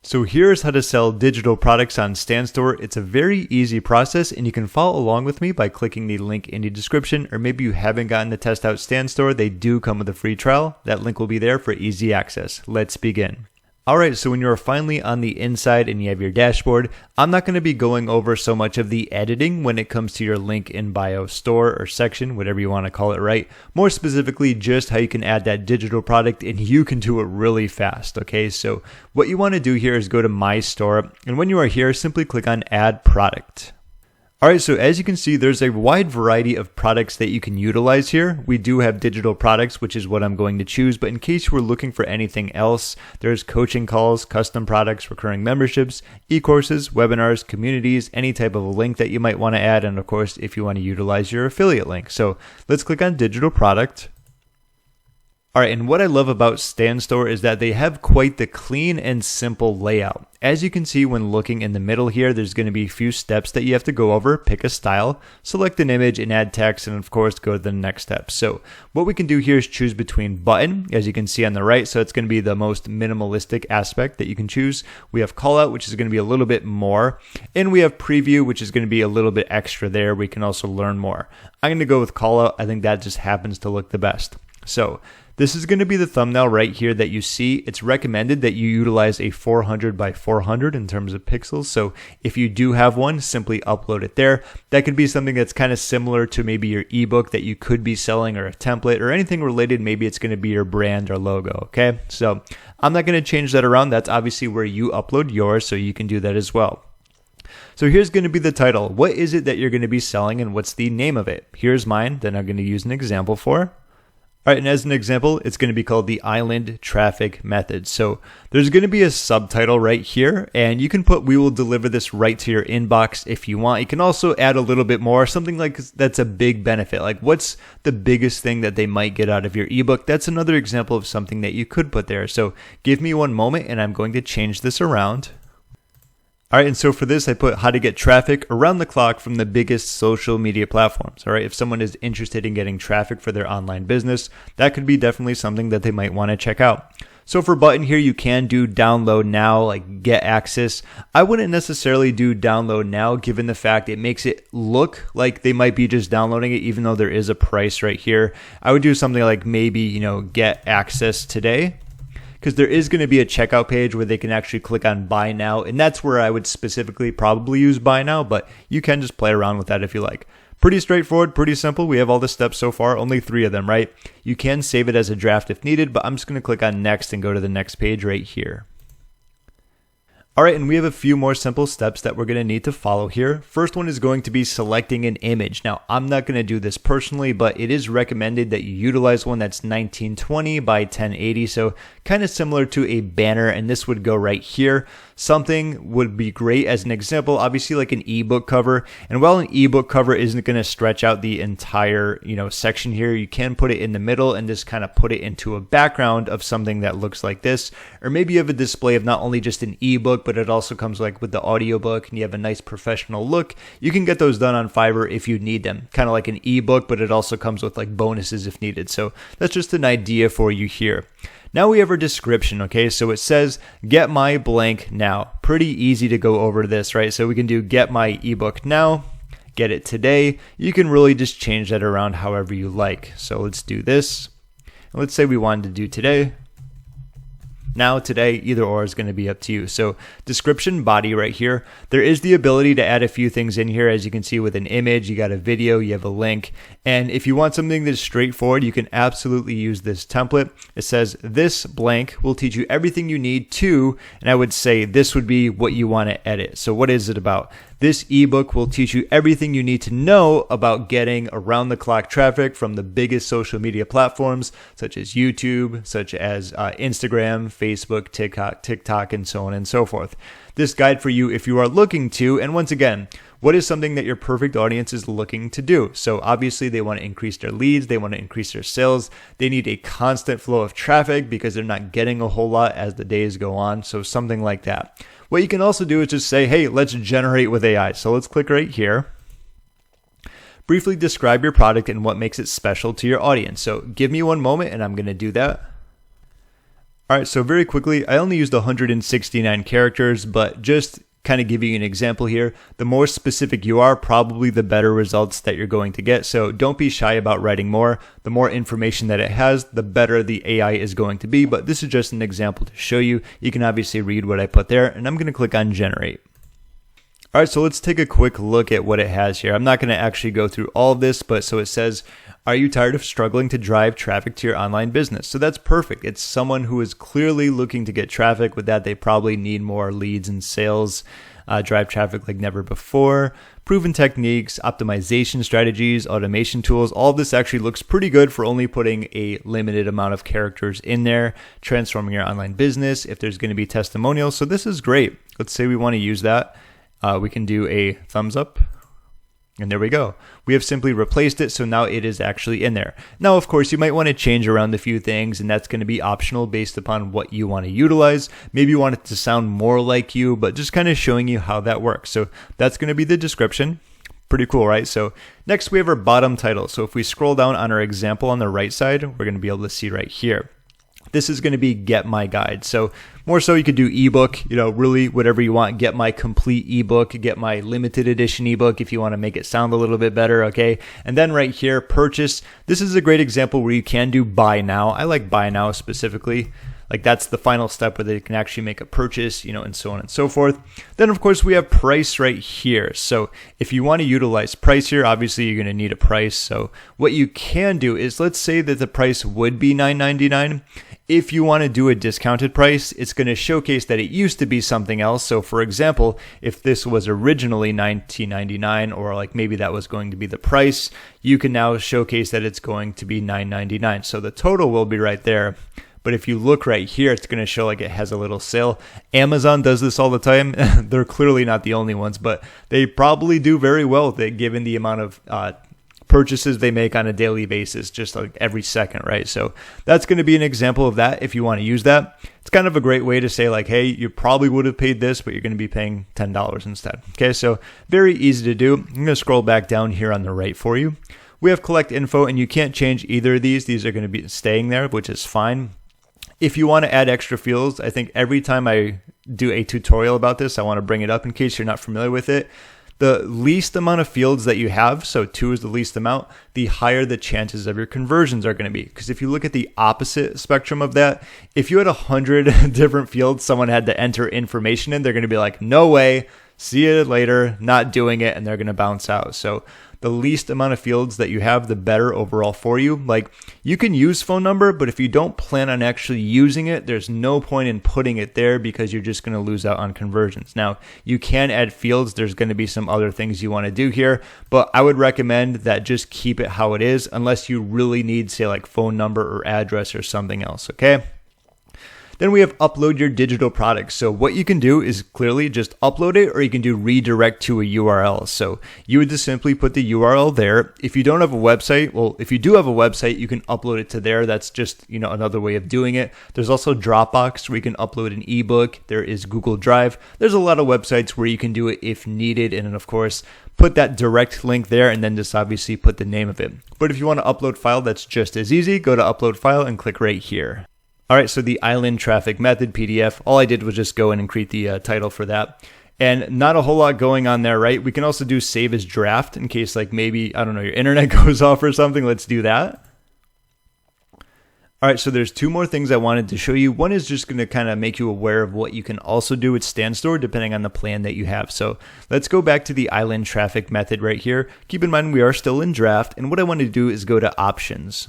So here's how to sell digital products on StanStore. It's a very easy process and you can follow along with me by clicking the link in the description, or maybe you haven't gotten to test out StanStore. They do come with a free trial. That link will be there for easy access. Let's begin. Alright, so when you're finally on the inside and you have your dashboard, I'm not going to be going over so much of the editing when it comes to your link in bio store or section, whatever you want to call it, right? More specifically, just how you can add that digital product, and you can do it really fast, okay? So what you want to do here is go to My Store, and when you are here, simply click on Add Product. Alright, so as you can see, there's a wide variety of products that you can utilize here. We do have digital products, which is what I'm going to choose, but in case you were looking for anything else, there's coaching calls, custom products, recurring memberships, e-courses, webinars, communities, any type of a link that you might want to add, and of course, if you want to utilize your affiliate link. So let's click on digital product. Alright, and what I love about StanStore is that they have quite the clean and simple layout. As you can see when looking in the middle here, there's going to be a few steps that you have to go over. Pick a style, select an image and add text, and of course go to the next step. So what we can do here is choose between button, as you can see on the right, so it's going to be the most minimalistic aspect that you can choose. We have callout, which is going to be a little bit more, and we have preview, which is going to be a little bit extra there. We can also learn more. I'm going to go with callout. I think that just happens to look the best. So this is going to be the thumbnail right here that you see. It's recommended that you utilize a 400 by 400 in terms of pixels. So if you do have one, simply upload it there. That could be something that's kind of similar to maybe your ebook that you could be selling, or a template, or anything related. Maybe it's going to be your brand or logo. Okay, so I'm not going to change that around. That's obviously where you upload yours, so you can do that as well. So here's going to be the title. What is it that you're going to be selling, and what's the name of it? Here's mine that I'm going to use an example for. All right, and as an example, it's going to be called the Island Traffic Method. So there's going to be a subtitle right here, and you can put, we will deliver this right to your inbox if you want. You can also add a little bit more, something like that's a big benefit. Like, what's the biggest thing that they might get out of your ebook? That's another example of something that you could put there. So give me one moment, and I'm going to change this around. All right, and so for this, I put how to get traffic around the clock from the biggest social media platforms. All right, if someone is interested in getting traffic for their online business, that could be definitely something that they might want to check out. So for button here, you can do download now, like get access. I wouldn't necessarily do download now, given the fact it makes it look like they might be just downloading it, even though there is a price right here. I would do something like maybe, get access today, because there is going to be a checkout page where they can actually click on buy now, and that's where I would specifically probably use buy now, but you can just play around with that if you like. Pretty straightforward, pretty simple. We have all the steps so far, only 3 of them, right? You can save it as a draft if needed, but I'm just going to click on next and go to the next page right here. All right, and we have a few more simple steps that we're going to need to follow here. First one is going to be selecting an image. Now, I'm not going to do this personally, but it is recommended that you utilize one that's 1920 by 1080, so kind of similar to a banner, and this would go right here. Something would be great as an example, obviously like an ebook cover. And while an ebook cover isn't going to stretch out the entire, section here, you can put it in the middle and just kind of put it into a background of something that looks like this. Or maybe you have a display of not only just an ebook, but it also comes like with the audiobook, and you have a nice professional look. You can get those done on Fiverr if you need them. Kind of like an ebook, but it also comes with like bonuses if needed. So that's just an idea for you here. Now we have our description, okay? So it says, get my blank now. Pretty easy to go over this, right? So we can do get my ebook now, get it today. You can really just change that around however you like. So let's do this. Let's say we wanted to do today. Now, today, either or is going to be up to you. So description body right here, there is the ability to add a few things in here. As you can see with an image, you got a video, you have a link. And if you want something that's straightforward, you can absolutely use this template. It says this blank will teach you everything you need to, and I would say this would be what you want to edit. So what is it about? This ebook will teach you everything you need to know about getting around the clock traffic from the biggest social media platforms, such as YouTube, such as Instagram, Facebook, TikTok, and so on and so forth. This guide for you if you are looking to, and once again, what is something that your perfect audience is looking to do? So obviously they want to increase their leads, they want to increase their sales, they need a constant flow of traffic because they're not getting a whole lot as the days go on, so something like that. What you can also do is just say, hey, let's generate with AI. So let's click right here. Briefly describe your product and what makes it special to your audience. So give me one moment and I'm going to do that. All right, so very quickly, I only used 169 characters, but just kind of giving you an example here, the more specific you are, probably the better results that you're going to get. So don't be shy about writing more. The more information that it has, the better the AI is going to be. But this is just an example to show you. You can obviously read what I put there, and I'm going to click on generate. All right, so let's take a quick look at what it has here. I'm not going to actually go through all of this, but so it says, are you tired of struggling to drive traffic to your online business? So that's perfect. It's someone who is clearly looking to get traffic. With that, they probably need more leads and sales, drive traffic like never before. Proven techniques, optimization strategies, automation tools. All of this actually looks pretty good for only putting a limited amount of characters in there, transforming your online business, if there's going to be testimonials. So this is great. Let's say we want to use that. We can do a thumbs up, and there we go. We have simply replaced it, so now it is actually in there. Now, of course, you might want to change around a few things, and that's going to be optional based upon what you want to utilize. Maybe you want it to sound more like you, but just kind of showing you how that works. So that's going to be the description. Pretty cool, right? So next we have our bottom title. So if we scroll down on our example on the right side, we're going to be able to see right here. This is going to be get my guide. So more so you could do ebook, really whatever you want. Get my complete ebook, get my limited edition ebook if you want to make it sound a little bit better, okay? And then right here, purchase. This is a great example where you can do buy now. I like buy now specifically. Like that's the final step where they can actually make a purchase, and so on and so forth. Then of course we have price right here. So if you want to utilize price here, obviously you're going to need a price. So what you can do is, let's say that the price would be $9.99. If you want to do a discounted price, it's going to showcase that it used to be something else. So for example, if this was originally $19.99, or like maybe that was going to be the price, you can now showcase that it's going to be $9.99. So the total will be right there. But if you look right here, it's going to show like it has a little sale. Amazon does this all the time. They're clearly not the only ones, but they probably do very well with it given the amount of purchases they make on a daily basis, just like every second, right? So that's going to be an example of that if you want to use that. It's kind of a great way to say like, hey, you probably would have paid this, but you're going to be paying $10 instead. Okay, so very easy to do. I'm going to scroll back down here on the right for you. We have collect info, and you can't change either of these. These are going to be staying there, which is fine. If you want to add extra fields, I think every time I do a tutorial about this, I want to bring it up in case you're not familiar with it. The least amount of fields that you have, so 2 is the least amount, the higher the chances of your conversions are going to be. Because if you look at the opposite spectrum of that, if you had 100 different fields someone had to enter information in, they're going to be like, no way, see you later, not doing it, and they're going to bounce out. So the least amount of fields that you have, the better overall for you. Like, you can use phone number, but if you don't plan on actually using it, there's no point in putting it there because you're just going to lose out on conversions. Now, you can add fields. There's going to be some other things you want to do here, but I would recommend that just keep it how it is unless you really need, say, like phone number or address or something else, okay? Then we have upload your digital products. So what you can do is clearly just upload it, or you can do redirect to a URL. So you would just simply put the URL there. If you don't have a website, well, if you do have a website, you can upload it to there. That's just, another way of doing it. There's also Dropbox where you can upload an ebook. There is Google Drive. There's a lot of websites where you can do it if needed. And then of course, put that direct link there and then just obviously put the name of it. But if you want to upload file, that's just as easy. Go to upload file and click right here. All right, so the island traffic method PDF, all I did was just go in and create the title for that. And not a whole lot going on there, right? We can also do save as draft in case like maybe, I don't know, your internet goes off or something. Let's do that. All right, so there's 2 more things I wanted to show you. One is just going to kind of make you aware of what you can also do with StanStore depending on the plan that you have. So let's go back to the island traffic method right here. Keep in mind we are still in draft, and what I want to do is go to options.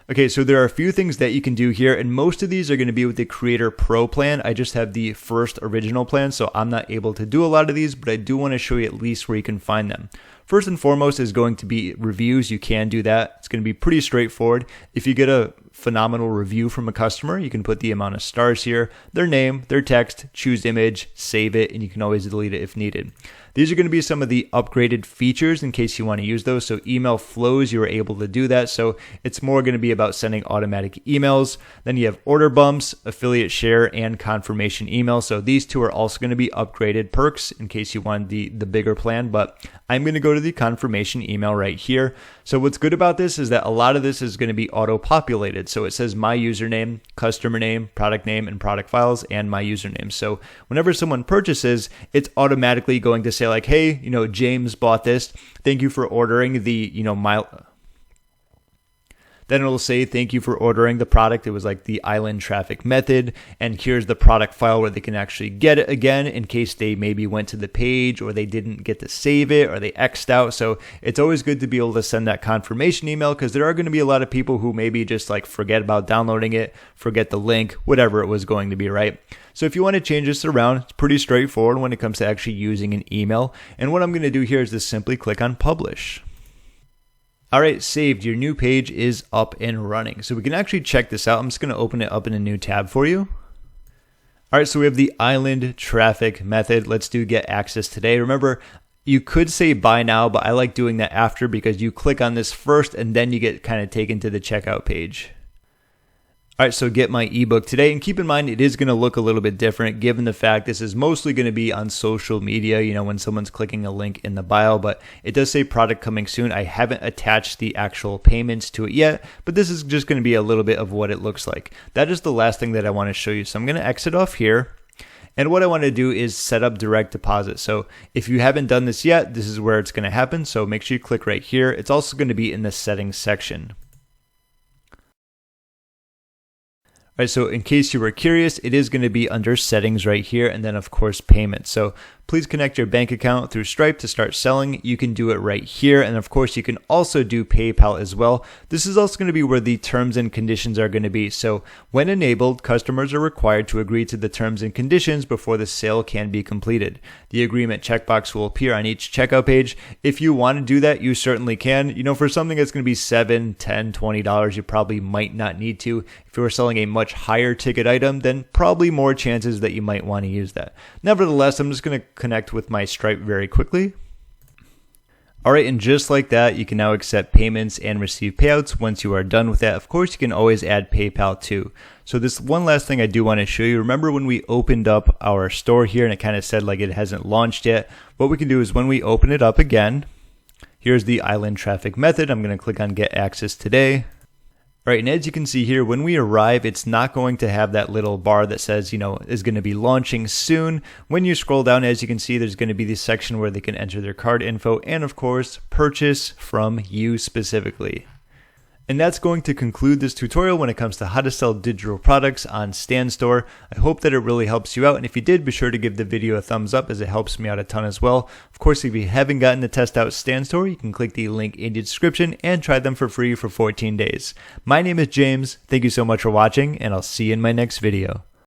Okay, so there are a few things that you can do here, and most of these are going to be with the Creator Pro plan. I just have the first original plan, so I'm not able to do a lot of these, but I do want to show you at least where you can find them. First and foremost is going to be reviews. You can do that. It's going to be pretty straightforward. If you get a phenomenal review from a customer, you can put the amount of stars here, their name, their text, choose image, save it, and you can always delete it if needed. These are going to be some of the upgraded features in case you want to use those. So email flows, you are able to do that. So it's more going to be about sending automatic emails. Then you have order bumps, affiliate share, and confirmation email. So these 2 are also going to be upgraded perks in case you want the bigger plan. But I'm going to go to the confirmation email right here. So what's good about this is that a lot of this is going to be auto-populated. selected. So it says my username, customer name, and product files, and my username. So whenever someone purchases, it's automatically going to say like, hey, James bought this. Thank you for ordering the, Then it'll say, thank you for ordering the product. It was like the island traffic method. And here's the product file where they can actually get it again in case they maybe went to the page or they didn't get to save it or they X'd out. So it's always good to be able to send that confirmation email because there are going to be a lot of people who maybe just like forget about downloading it, forget the link, whatever it was going to be, right? So if you want to change this around, it's pretty straightforward when it comes to actually using an email. And what I'm going to do here is just simply click on publish. All right, saved. Your new page is up and running. So we can actually check this out. I'm just going to open it up in a new tab for you. All right, so we have the island traffic method. Let's do get access today. Remember, you could say buy now, but I like doing that after because you click on this first and then you get kind of taken to the checkout page. All right, so get my ebook today. And keep in mind, it is going to look a little bit different given the fact this is mostly going to be on social media, when someone's clicking a link in the bio, but it does say product coming soon. I haven't attached the actual payments to it yet, but this is just going to be a little bit of what it looks like. That is the last thing that I want to show you. So I'm going to exit off here. And what I want to do is set up direct deposit. So if you haven't done this yet, this is where it's going to happen. So make sure you click right here. It's also going to be in the settings section. All right, so in case you were curious, it is going to be under settings right here and then of course payments. So please connect your bank account through Stripe to start selling. You can do it right here. And of course you can also do PayPal as well. This is also going to be where the terms and conditions are going to be. So when enabled, customers are required to agree to the terms and conditions before the sale can be completed. The agreement checkbox will appear on each checkout page. If you want to do that, you certainly can. For something that's going to be $7, $10, $20, you probably might not need to. If you were selling a much higher ticket item, then probably more chances that you might want to use that. Nevertheless, I'm just going to connect with my Stripe very quickly. All right, and just like that, you can now accept payments and receive payouts once you are done with that. Of course, you can always add PayPal too. So this one last thing I do want to show you. Remember when we opened up our store here and it kind of said like it hasn't launched yet? What we can do is when we open it up again, here's the island traffic method. I'm going to click on get access today. All right, and as you can see here, when we arrive, it's not going to have that little bar that says, is going to be launching soon. When you scroll down, as you can see, there's going to be this section where they can enter their card info and, of course, purchase from you specifically. And that's going to conclude this tutorial when it comes to how to sell digital products on StanStore. I hope that it really helps you out. And if you did, be sure to give the video a thumbs up as it helps me out a ton as well. Of course, if you haven't gotten to test out StanStore, you can click the link in the description and try them for free for 14 days. My name is James. Thank you so much for watching, and I'll see you in my next video.